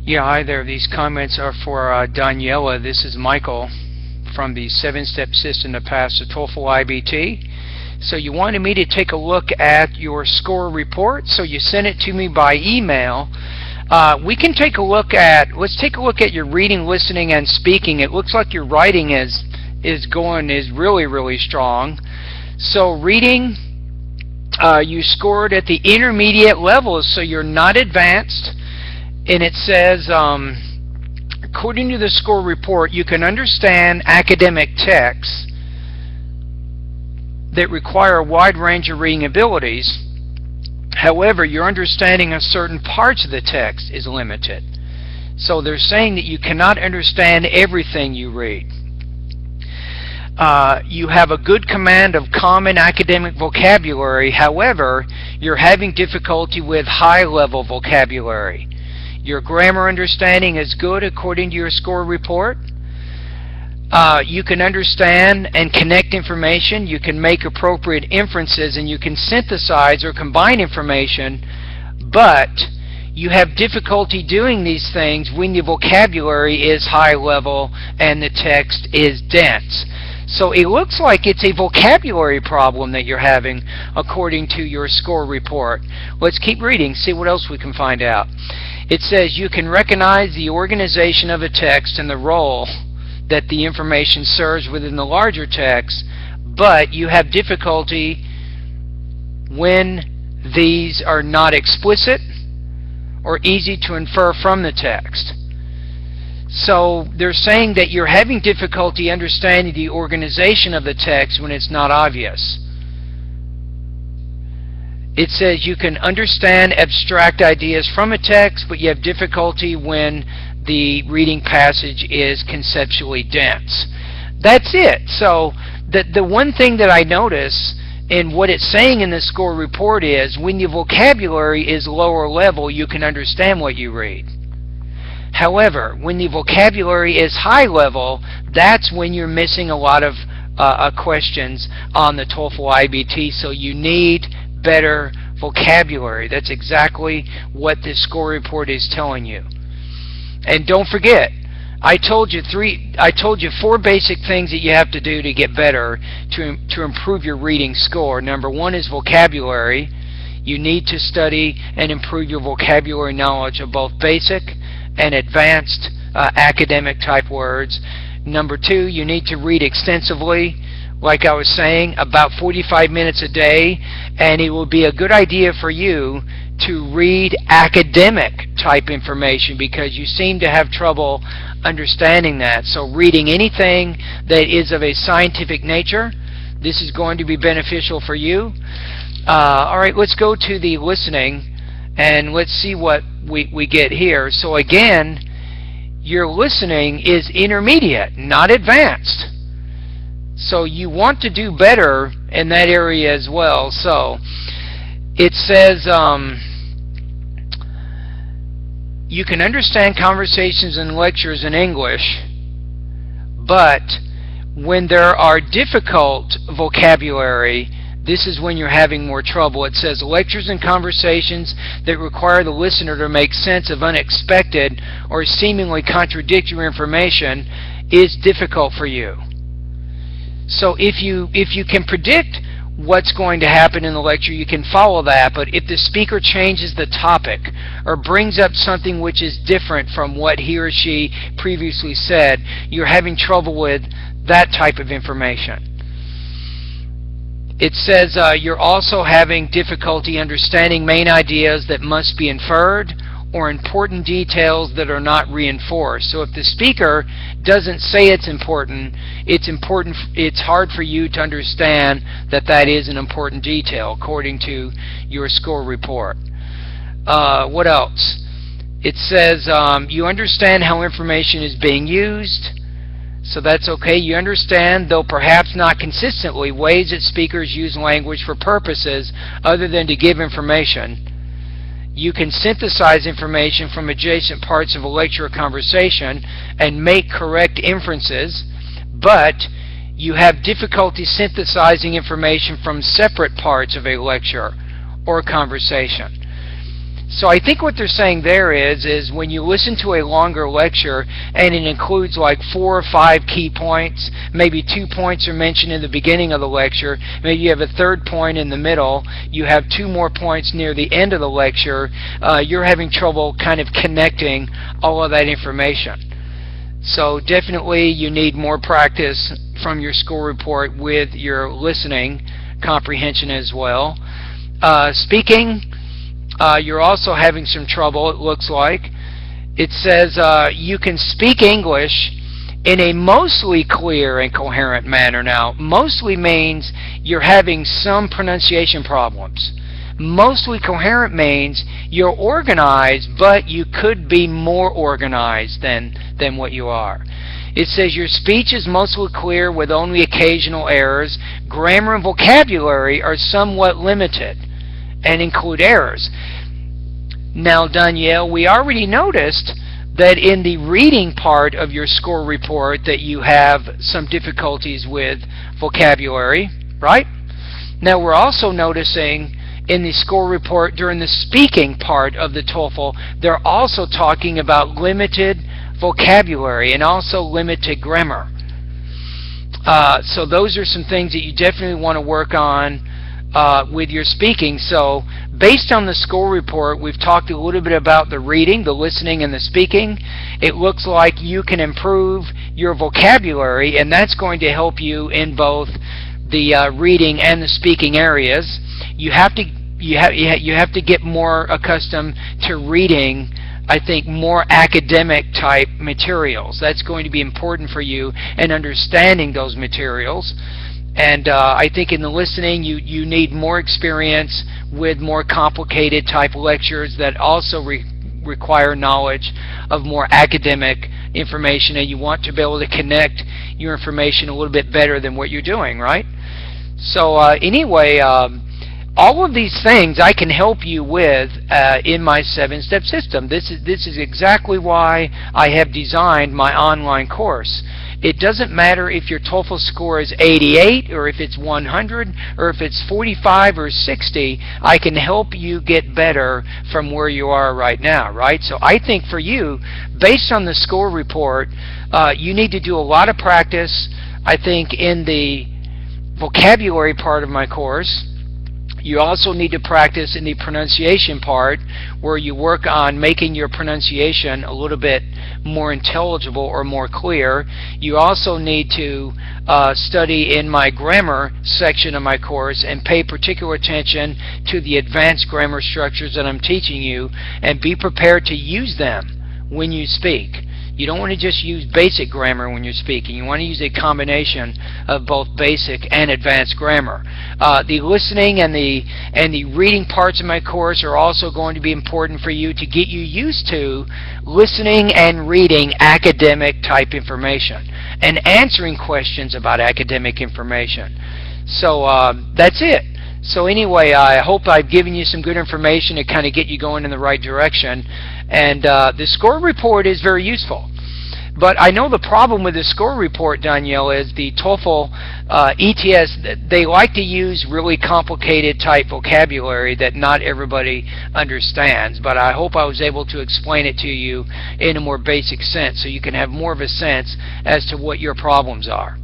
Yeah, hi there. These comments are for Daniela. This is Michael from the 7-Step System to Pass the TOEFL IBT. So you wanted me to take a look at your score report, so you sent it to me by email. We can take a look at, let's take a look at your reading, listening, and speaking. It looks like your writing is really strong. So reading, you scored at the intermediate level, so you're not advanced. And it says, according to the score report, you can understand academic texts that require a wide range of reading abilities. However, your understanding of certain parts of the text is limited. So they're saying that you cannot understand everything you read. You have a good command of common academic vocabulary. However, you're having difficulty with high-level vocabulary. Your grammar understanding is good according to your score report. You can understand and connect information. You can make appropriate inferences, and you can synthesize or combine information, but you have difficulty doing these things when the vocabulary is high level and the text is dense. So it looks like it's a vocabulary problem that you're having according to your score report. Let's keep reading, see what else we can find out. It says you can recognize the organization of a text and the role that the information serves within the larger text, but you have difficulty when these are not explicit or easy to infer from the text. So they're saying that you're having difficulty understanding the organization of the text when it's not obvious. It says you can understand abstract ideas from a text, but you have difficulty when the reading passage is conceptually dense. That's it. So the one thing that I notice in what it's saying in the score report is when your vocabulary is lower level, you can understand what you read. However, when the vocabulary is high level, that's when you're missing a lot of questions on the TOEFL IBT, so you need better vocabulary. That's exactly what this score report is telling you. And don't forget, I told you 4 basic things that you have to do to get better to improve your reading score. Number 1 is vocabulary. You need to study and improve your vocabulary knowledge of both basic and advanced academic type words. Number 2, you need to read extensively, like I was saying, about 45 minutes a day, and it will be a good idea for you to read academic type information because you seem to have trouble understanding that. So reading anything that is of a scientific nature, this is going to be beneficial for you. Alright, let's go to the listening and let's see what we get here. So again, your listening is intermediate, not advanced. So you want to do better in that area as well. So it says you can understand conversations and lectures in English, but when there are difficult vocabulary, this is when you're having more trouble. It says lectures and conversations that require the listener to make sense of unexpected or seemingly contradictory information is difficult for you. So if you can predict what's going to happen in the lecture, you can follow that, but if the speaker changes the topic or brings up something which is different from what he or she previously said, you're having trouble with that type of information. It says you're also having difficulty understanding main ideas that must be inferred or important details that are not reinforced. So if the speaker doesn't say it's important, it's hard for you to understand that that is an important detail according to your score report. What else? It says you understand how information is being used. So that's okay. You understand, though perhaps not consistently, ways that speakers use language for purposes other than to give information. You can synthesize information from adjacent parts of a lecture or conversation and make correct inferences, but you have difficulty synthesizing information from separate parts of a lecture or conversation. So I think what they're saying there is when you listen to a longer lecture and it includes like 4 or 5 key points, maybe 2 points are mentioned in the beginning of the lecture, maybe you have a third point in the middle, you have 2 more points near the end of the lecture, you're having trouble kind of connecting all of that information. So definitely you need more practice from your school report with your listening comprehension as well. Speaking, you're also having some trouble, it looks like. It says you can speak English in a mostly clear and coherent manner. Now, mostly means you're having some pronunciation problems. Mostly coherent means you're organized, but you could be more organized than what you are. It says your speech is mostly clear with only occasional errors. Grammar and vocabulary are somewhat limited and include errors. Now, Danielle, we already noticed that in the reading part of your score report that you have some difficulties with vocabulary, right? Now, we're also noticing in the score report during the speaking part of the TOEFL, they're also talking about limited vocabulary and also limited grammar. So those are some things that you definitely want to work on with your speaking. So based on the score report, we've talked a little bit about the reading, the listening, and the speaking. It looks like you can improve your vocabulary, and that's going to help you in both the reading and the speaking areas. You have to get more accustomed to reading, I think, more academic type materials. That's going to be important for you and understanding those materials. And I think in the listening, you need more experience with more complicated type lectures that also require knowledge of more academic information, and you want to be able to connect your information a little bit better than what you're doing, right? So anyway, all of these things I can help you with in my 7-step system. This is exactly why I have designed my online course. It doesn't matter if your TOEFL score is 88 or if it's 100 or if it's 45 or 60. I can help you get better from where you are right now, right? So I think for you, based on the score report, you need to do a lot of practice, I think, in the vocabulary part of my course. You also need to practice in the pronunciation part, where you work on making your pronunciation a little bit more intelligible or more clear. You also need to study in my grammar section of my course and pay particular attention to the advanced grammar structures that I'm teaching you, and be prepared to use them when you speak. You don't want to just use basic grammar when you're speaking. You want to use a combination of both basic and advanced grammar. The listening and the reading parts of my course are also going to be important for you to get you used to listening and reading academic type information and answering questions about academic information. So that's it. So anyway, I hope I've given you some good information to kind of get you going in the right direction. And the score report is very useful. But I know the problem with the score report, Danielle, is the TOEFL ETS, they like to use really complicated type vocabulary that not everybody understands. But I hope I was able to explain it to you in a more basic sense so you can have more of a sense as to what your problems are.